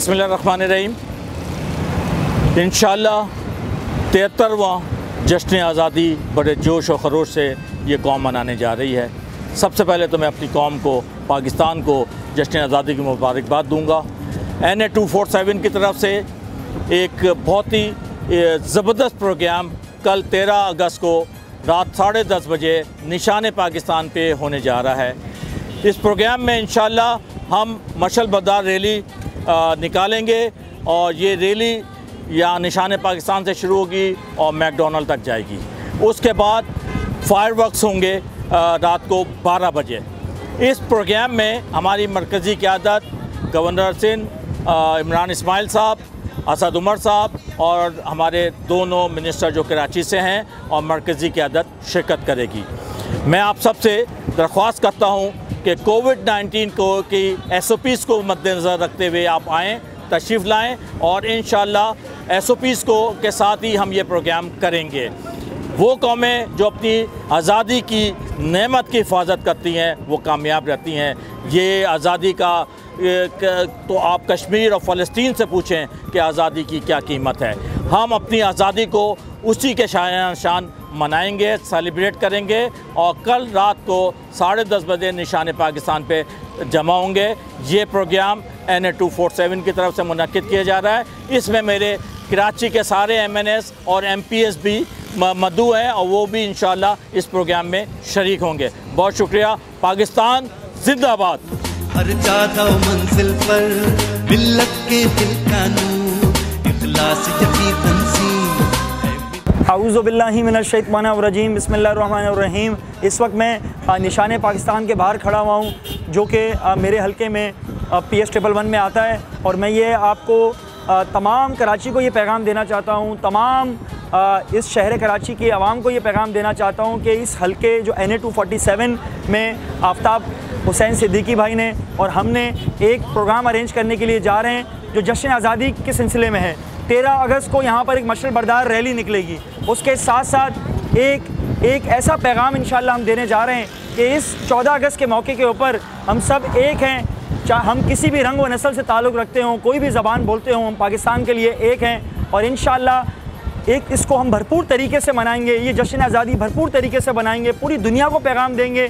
बिस्मिल्लाहिर्रहमानिर्रहीम। इंशाअल्लाह 73वां जश्न आज़ादी बड़े जोश और ख़रोश से ये कौम मनाने जा रही है। सबसे पहले तो मैं अपनी कौम को, पाकिस्तान को जश्न आज़ादी की मुबारकबाद दूंगा। NA 247 की तरफ से एक बहुत ही ज़बरदस्त प्रोग्राम कल 13 अगस्त को रात 10:30 बजे निशान पाकिस्तान पे होने जा रहा है। इस प्रोग्राम में इंशाअल्लाह हम मशल बरदार रैली निकालेंगे और ये रैली या निशान पाकिस्तान से शुरू होगी और मैकडोनल्ड तक जाएगी। उसके बाद फायरवर्क्स होंगे रात को 12 बजे। इस प्रोग्राम में हमारी मरकज़ी क़यादत गवर्नर सिंध इमरान इस्माइल साहब, असद उमर साहब और हमारे दोनों मिनिस्टर जो कराची से हैं और मरकज़ी क़यादत शिरकत करेगी। मैं आप सबसे दरख्वास्त करता हूँ कि कोविड-19 की SOPs को मद्देनज़र रखते हुए आप आएँ, तशरीफ़ लाएँ और इंशाअल्लाह SOPs को के साथ ही हम ये प्रोग्राम करेंगे। वो कौमें जो अपनी आज़ादी की नेमत की हिफाजत करती हैं वो कामयाब रहती हैं। ये आज़ादी का तो आप कश्मीर और फ़लस्तीन से पूछें कि आज़ादी की क्या कीमत है। हम अपनी आज़ादी को उसी के शान मनाएंगे, सेलिब्रेट करेंगे और कल रात को 10:30 बजे निशान पाकिस्तान पे जमा होंगे। ये प्रोग्राम NA 247 की तरफ से मुनक्किद किया जा रहा है। इसमें मेरे कराची के सारे MNS और MPs भी मदऊ हैं और वो भी इंशाअल्लाह इस प्रोग्राम में शरीक होंगे। बहुत शुक्रिया। पाकिस्तान जिंदाबाद। हर चाहता मंजिल पर मिल्लत के दिल का नूर, इखलास यकीन से आऊज़ु बिल्लाहि मिनश शैतानिर रजीम, बिस्मिल्लाहिर्रहमानिर्रहीम। इस वक्त मैं निशान पाकिस्तान के बाहर खड़ा हुआ हूँ जो कि मेरे हलके में PS 111 में आता है और मैं ये आपको तमाम कराची को ये पैगाम देना चाहता हूँ, तमाम इस शहर कराची की आवाम को ये पैगाम देना चाहता हूँ कि इस हलके जो NA 247 में आफ्ताब हुसैन सिद्दीकी भाई ने और हमने एक प्रोग्राम अरेंज करने के लिए जा रहे हैं जो जश्न आज़ादी के सिलसिले में है। 13 अगस्त को यहाँ पर एक मशल बरदार रैली निकलेगी। उसके साथ साथ एक ऐसा पैगाम इंशाअल्लाह हम देने जा रहे हैं कि इस 14 अगस्त के मौके के ऊपर हम सब एक हैं, चाहे हम किसी भी रंग व नस्ल से ताल्लुक़ रखते हों, कोई भी ज़बान बोलते हों, हम पाकिस्तान के लिए एक हैं और इंशाअल्लाह इसको हम भरपूर तरीके से मनाएंगे। ये जश्न आज़ादी भरपूर तरीके से मनाएंगे, पूरी दुनिया को पैगाम देंगे,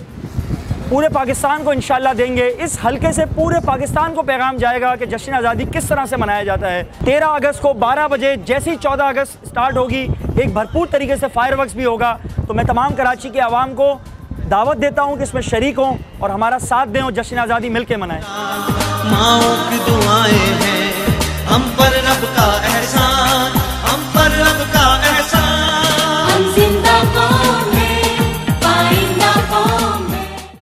पूरे पाकिस्तान को इंशाअल्लाह देंगे। इस हलके से पूरे पाकिस्तान को पैगाम जाएगा कि जश्न आज़ादी किस तरह से मनाया जाता है। 13 अगस्त को 12 बजे जैसी 14 अगस्त स्टार्ट होगी एक भरपूर तरीके से फायरवर्क्स भी होगा। तो मैं तमाम कराची के आवाम को दावत देता हूँ कि इसमें शरीक हों और हमारा साथ दें और जश्न आज़ादी मिल के मनाएँ। माओं की दुआएं हैं हम पर रब का